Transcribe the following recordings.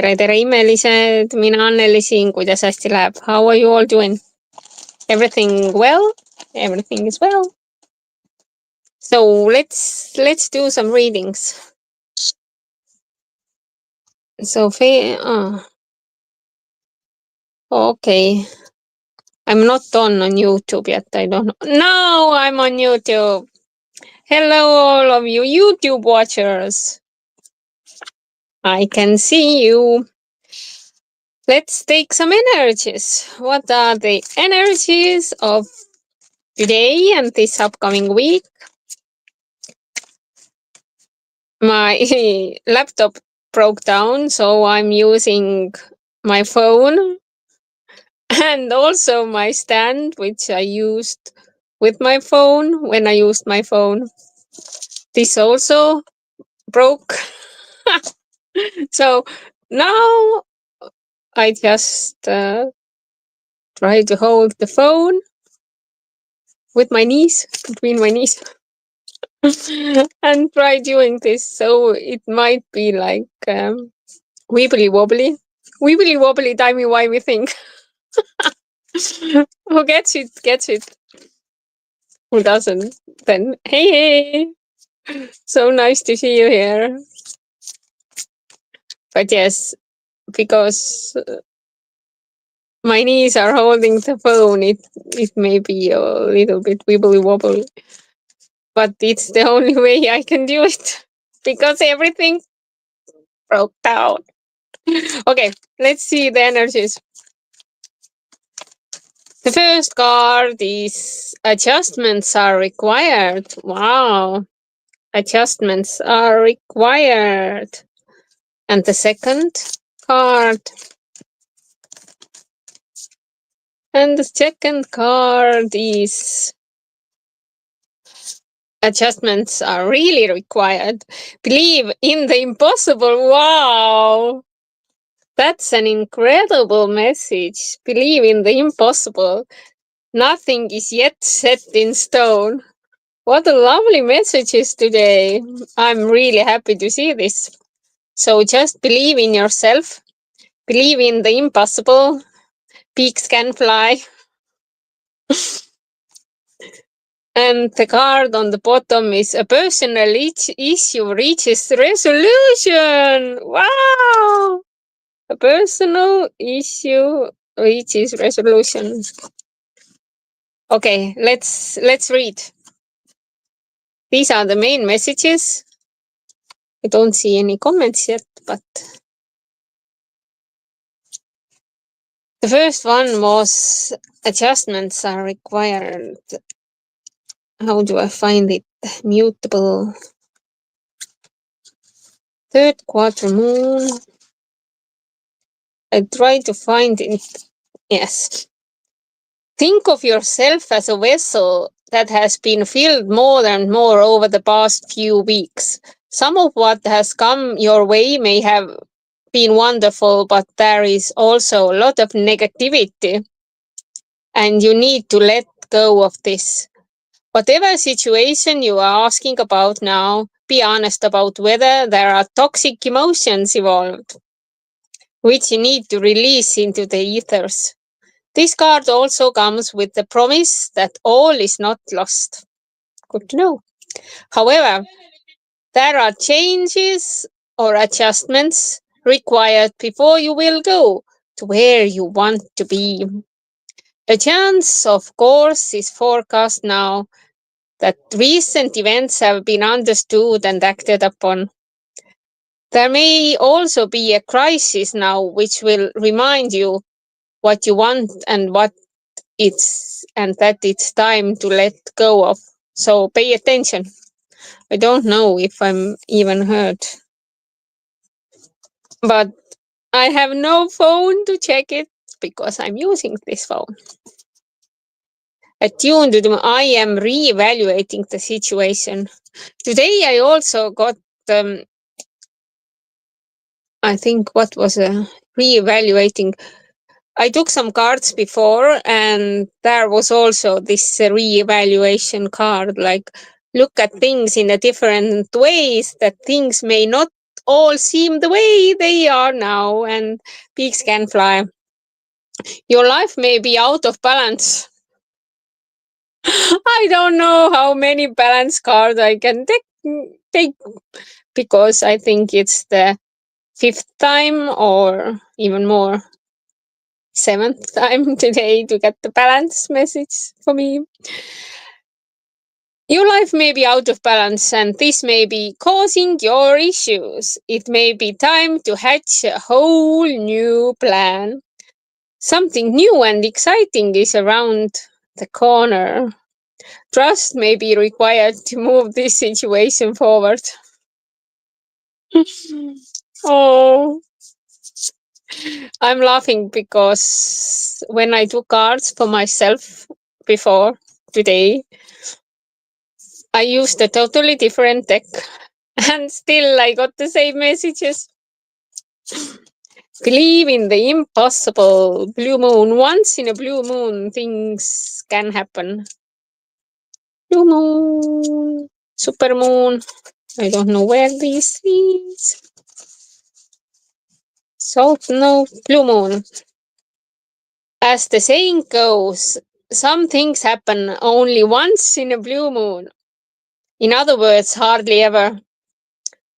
tere imelised, mina Anneli siin, kuidas hästi läheb? How are you all doing? Everything well? Everything is well. So let's do some readings. So okay. I'm not on YouTube yet. I don't know. No, I'm on YouTube. Hello all of you YouTube watchers. I can see you. Let's take some energies. What are the energies of today and this upcoming week? My laptop broke down, so I'm using my phone and also my stand, which I used with my phone when I used my phone. This also broke. So now I just try to hold the phone with my knees, between my knees, and try doing this. So it might be like wibbly wobbly, timey-wimey thing. Who gets it, gets it. Who doesn't, then hey. So nice to see you here. But yes, because my knees are holding the phone, it may be a little bit wibbly wobbly. But it's the only way I can do it. Because everything broke down. Okay, let's see the energies. The first card is adjustments are required. Wow. Adjustments are required. And the second card. And the second card is adjustments are really required. Believe in the impossible. Wow. That's an incredible message. Believe in the impossible. Nothing is yet set in stone. What a lovely messages today. I'm really happy to see this. So just believe in yourself. Believe in the impossible. Peaks can fly. And the card on the bottom is a personal issue reaches resolution. Wow! A personal issue reaches resolution. Okay, let's read. These are the main messages. I don't see any comments yet, but the first one was adjustments are required. How do I find it? Mutable. Third quarter moon. I try to find it. Yes. Think of yourself as a vessel that has been filled more and more over the past few weeks. Some of what has come your way may have been wonderful, but there is also a lot of negativity. And you need to let go of this. Whatever situation you are asking about now, be honest about whether there are toxic emotions involved, which you need to release into the ethers. This card also comes with the promise that all is not lost. Good to know. However, there are changes or adjustments required before you will go to where you want to be. A chance, of course, is forecast now that recent events have been understood and acted upon. There may also be a crisis now which will remind you what you want and that it's time to let go of. So pay attention. I don't know if I'm even heard. But I have no phone to check it because I'm using this phone. Attuned to them, I am re-evaluating the situation. Today I also got, I think what was re-evaluating. I took some cards before and there was also this re-evaluation card, like look at things in a different ways, that things may not all seem the way they are now and pigs can fly. Your life may be out of balance. I don't know how many balance cards I can take because I think it's the fifth time or even more, seventh time today to get the balance message for me. Your life may be out of balance and this may be causing your issues. It may be time to hatch a whole new plan. Something new and exciting is around the corner. Trust may be required to move this situation forward. Oh, I'm laughing because when I do cards for myself before today, I used a totally different deck and still I got the same messages. Believe in the impossible. Blue moon. Once in a blue moon, things can happen. Blue moon. Super moon. I don't know where this is. South, no, blue moon. As the saying goes, some things happen only once in a blue moon. In other words, hardly ever.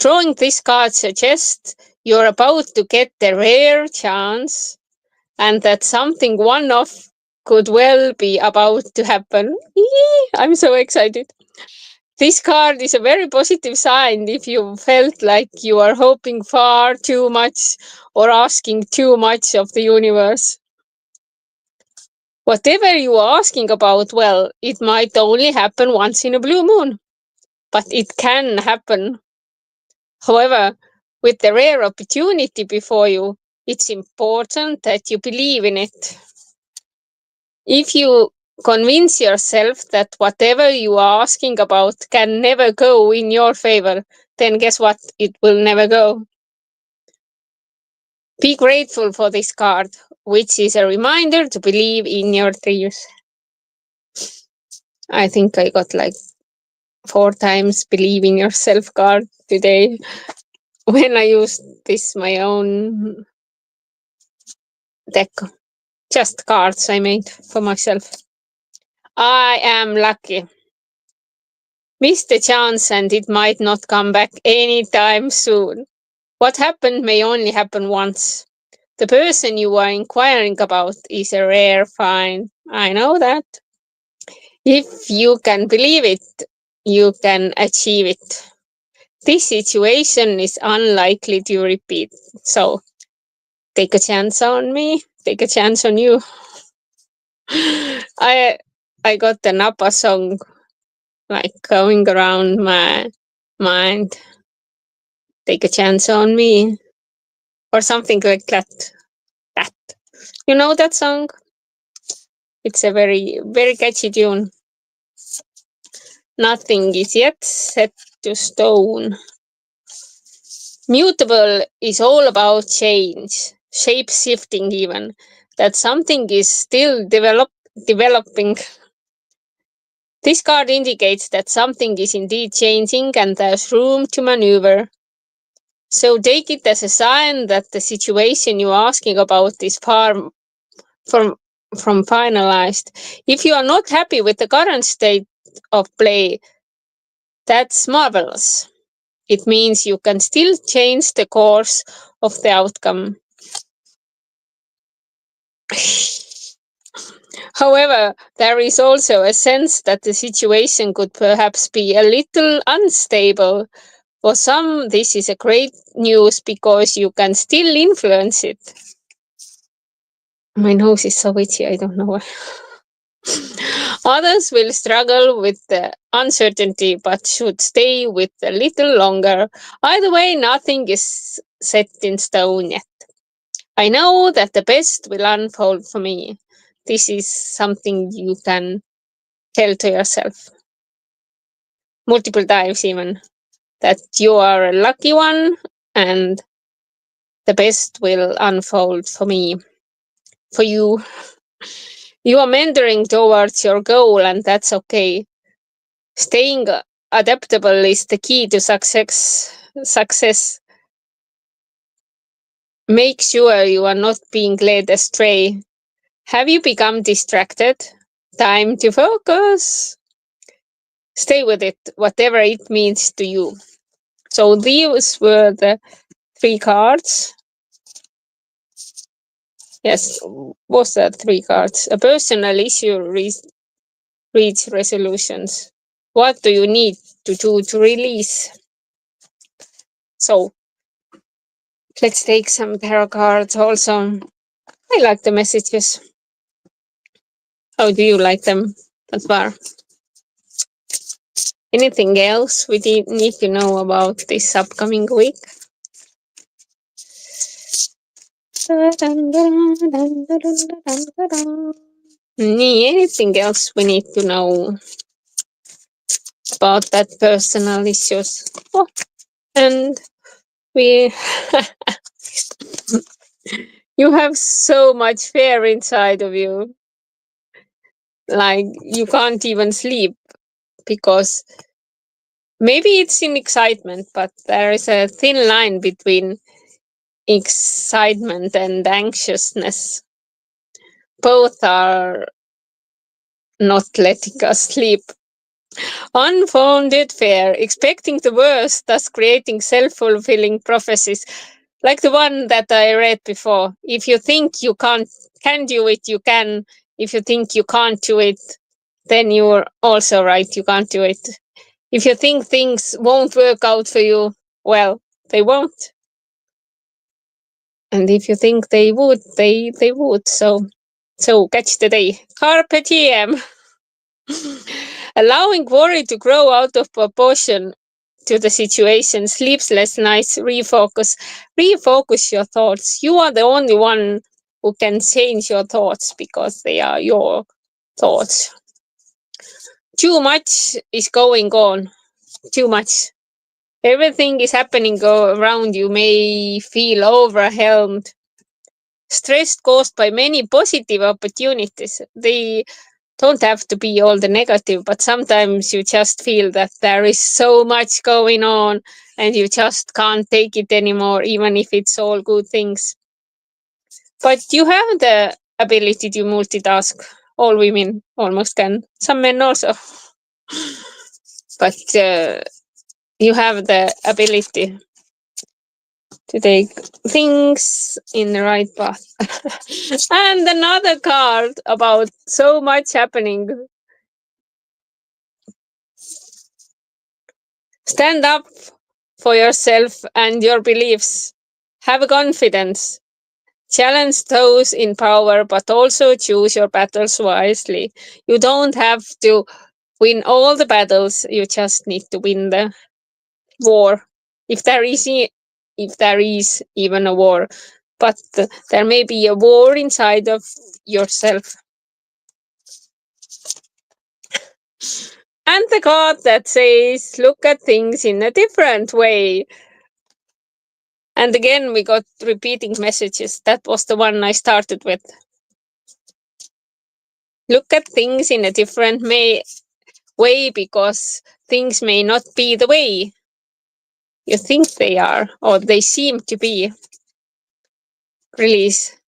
Drawing this card suggests you're about to get the rare chance and that something one-off could well be about to happen. I'm so excited. This card is a very positive sign if you felt like you are hoping far too much or asking too much of the universe. Whatever you are asking about, well, it might only happen once in a blue moon, but it can happen. However, with the rare opportunity before you, it's important that you believe in it. If you convince yourself that whatever you are asking about can never go in your favor, then guess what? It will never go. Be grateful for this card, which is a reminder to believe in your dreams. I think I got like 4 times believe in yourself card today when I used this my own deck. Just cards I made for myself. I am lucky. Missed the chance and it might not come back anytime soon. What happened may only happen once. The person you are inquiring about is a rare find. I know that. If you can believe it, you can achieve it. This situation is unlikely to repeat. So take a chance on me, take a chance on you. I got the Napa song like going around my mind. Take a chance on me. Or something like that. That. You know that song? It's a very, very catchy tune. Nothing is yet set to stone. Mutable is all about change, shape shifting even. That something is still developing. This card indicates that something is indeed changing and there's room to maneuver. So take it as a sign that the situation you're asking about is far from finalized. If you are not happy with the current state of play, that's marvelous. It means you can still change the course of the outcome. However, there is also a sense that the situation could perhaps be a little unstable. For some, this is a great news because you can still influence it. My nose is so itchy, I don't know why. Others will struggle with the uncertainty but should stay with a little longer. Either way, nothing is set in stone yet. I know that the best will unfold for me. This is something you can tell to yourself multiple times, even that you are a lucky one and the best will unfold for me, for you. You are mentoring towards your goal, and that's okay. Staying adaptable is the key to success. Make sure you are not being led astray. Have you become distracted? Time to focus. Stay with it, whatever it means to you. So these were the 3 cards. Yes, what's that 3 cards? A personal issue reach resolutions. What do you need to do to release? So let's take some tarot cards also. I like the messages. How do you like them, Tatvar? Anything else we need to know about this upcoming week? Anything else we need to know about that personal issues? Oh, and we you have so much fear inside of you, like you can't even sleep because maybe it's in excitement, but there is a thin line between excitement and anxiousness. Both are not letting us sleep. Unfounded fear, expecting the worst, thus creating self-fulfilling prophecies, like the one that I read before. If you think you can do it, you can. If you think you can't do it, then you're also right, you can't do it. If you think things won't work out for you, well, they won't. And if you think they would, they would. So catch the day. Carpe diem. Allowing worry to grow out of proportion to the situation, sleepless nights, refocus your thoughts. You are the only one who can change your thoughts because they are your thoughts. Too much is going on. Too much. Everything is happening around you, may feel overwhelmed. Stress caused by many positive opportunities. They don't have to be all the negative, but sometimes you just feel that there is so much going on and you just can't take it anymore, even if it's all good things. But you have the ability to multitask. All women almost can, some men also. But you have the ability to take things in the right path. And another card about so much happening. Stand up for yourself and your beliefs. Have confidence. Challenge those in power, but also choose your battles wisely. You don't have to win all the battles, you just need to win the war. If there is, if there is even a war, but there may be a war inside of yourself. And the card that says, look at things in a different way. And again, we got repeating messages. That was the one I started with. Look at things in a different way because things may not be the way you think they are or they seem to be. Release.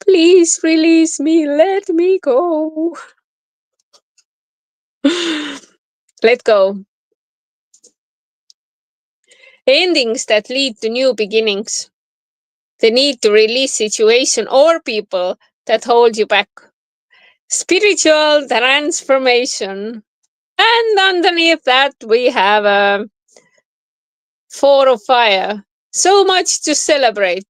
Please release me. Let me go. Let go. Endings that lead to new beginnings. The need to release situation or people that hold you back. Spiritual transformation. And underneath that, we have a 4 of fire. So much to celebrate.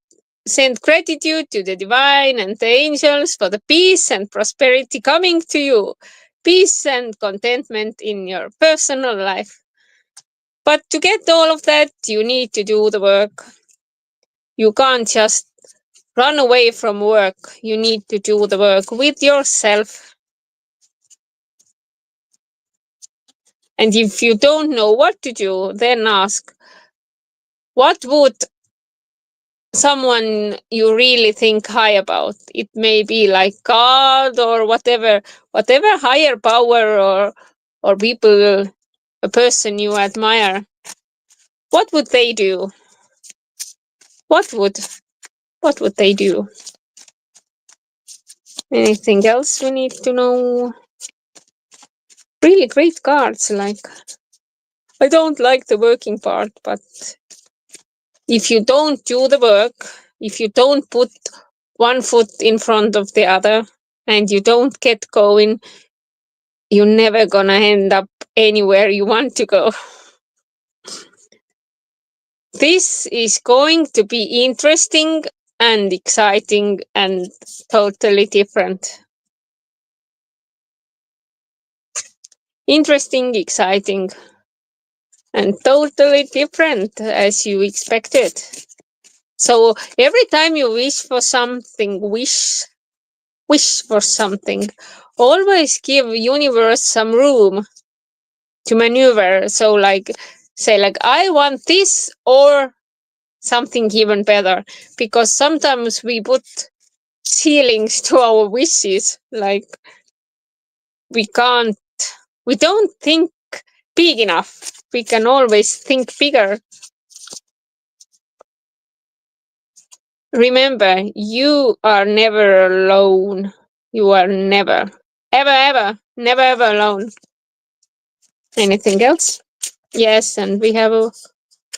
Send gratitude to the divine and the angels for the peace and prosperity coming to you. Peace and contentment in your personal life. But to get all of that, you need to do the work. You can't just run away from work. You need to do the work with yourself. And if you don't know what to do, then ask, what would someone you really think high about? It may be like God or whatever higher power or people, a person you admire. What would they do? What would What would they do? Anything else we need to know? Really great cards. Like, I don't like the working part, but if you don't do the work, if you don't put one foot in front of the other, and you don't get going, you're never gonna end up anywhere you want to go. This is going to be interesting and exciting and totally different. Interesting, exciting, and totally different as you expected. So every time you wish for something, wish for something, always give universe some room to maneuver. So like say like I want this or something even better, because sometimes we put ceilings to our wishes, like we don't think big enough. We can always think bigger. Remember, you are never alone. You are never, ever, never ever alone. Anything else? Yes, and we have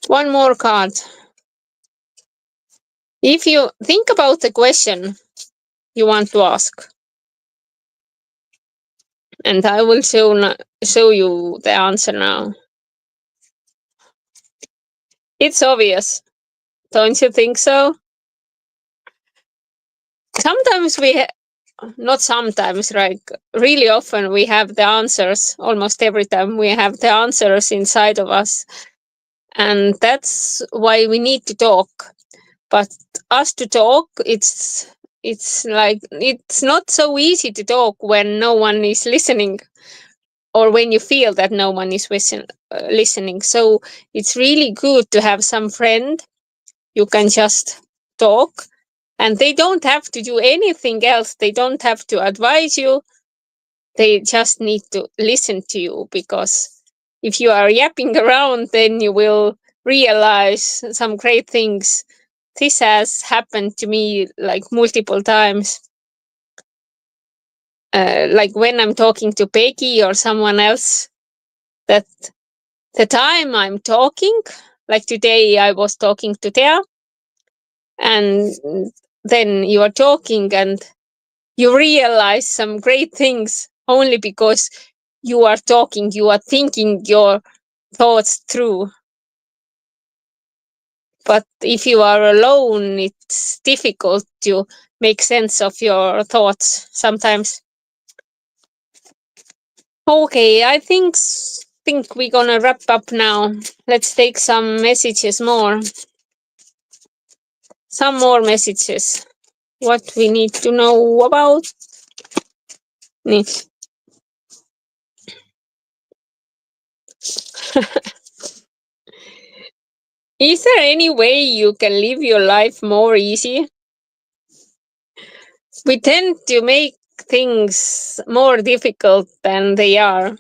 one more card. If you think about the question you want to ask, and I will show you the answer now. It's obvious, don't you think so? Sometimes not sometimes, like really often we have the answers. Almost every time we have the answers inside of us, and that's why we need to talk. But us to talk, it's like it's not so easy to talk when no one is listening, or when you feel that no one is listening. So it's really good to have some friend you can just talk, and they don't have to do anything else. They don't have to advise you. They just need to listen to you, because if you are yapping around, then you will realize some great things. This has happened to me like multiple times. Like when I'm talking to Peggy or someone else, that the time I'm talking, like today I was talking to Thea, and then you are talking and you realize some great things only because you are talking, you are thinking your thoughts through. But if you are alone, it's difficult to make sense of your thoughts sometimes. Okay, I think we're gonna wrap up now. Let's take some messages more. Some more messages. What we need to know about. Is there any way you can live your life more easy? We tend to make things more difficult than they are,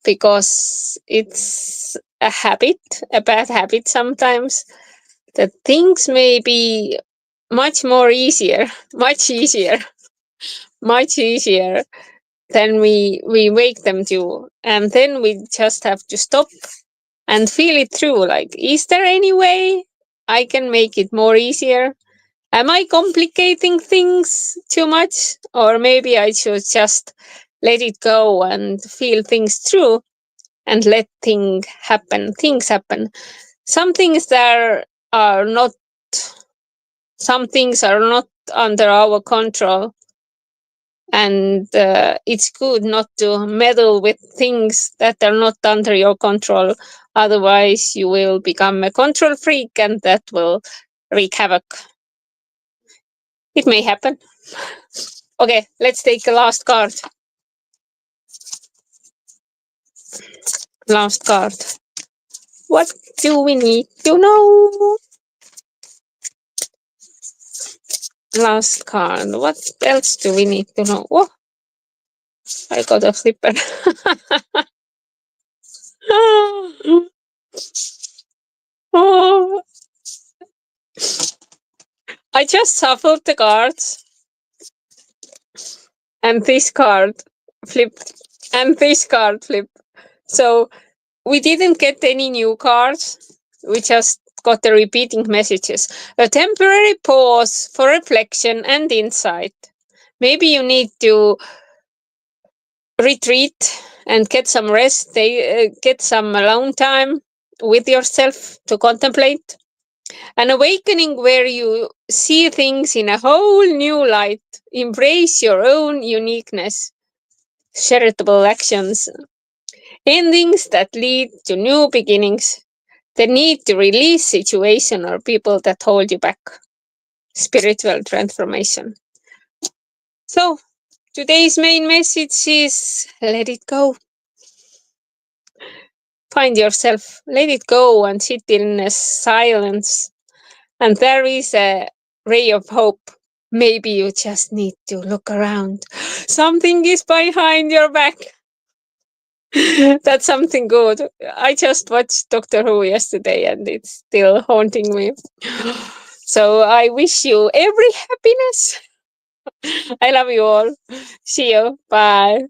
because it's a habit, a bad habit sometimes, that things may be much more easier, much easier, much easier than we make them do. And then we just have to stop and feel it through. Like, is there any way I can make it more easier? Am I complicating things too much? Or maybe I should just let it go and feel things through and let things happen. Some things that are not, some things are not under our control. And it's good not to meddle with things that are not under your control. Otherwise, you will become a control freak, and that will wreak havoc. It may happen. Okay, let's take the last card. Last card. What do we need to know? Last card. What else do we need to know? Oh, I got a flipper. Oh, I just shuffled the cards, and this card flipped, and this card flipped. So we didn't get any new cards. We just got the repeating messages. A temporary pause for reflection and insight. Maybe you need to retreat and get some rest, get some alone time with yourself to contemplate. An awakening where you see things in a whole new light, embrace your own uniqueness, charitable actions, endings that lead to new beginnings, the need to release situation or people that hold you back, spiritual transformation. So, today's main message is let it go. Find yourself, let it go and sit in a silence. And there is a ray of hope. Maybe you just need to look around. Something is behind your back. That's something good. I just watched Doctor Who yesterday and it's still haunting me. So I wish you every happiness. I love you all. See you. Bye.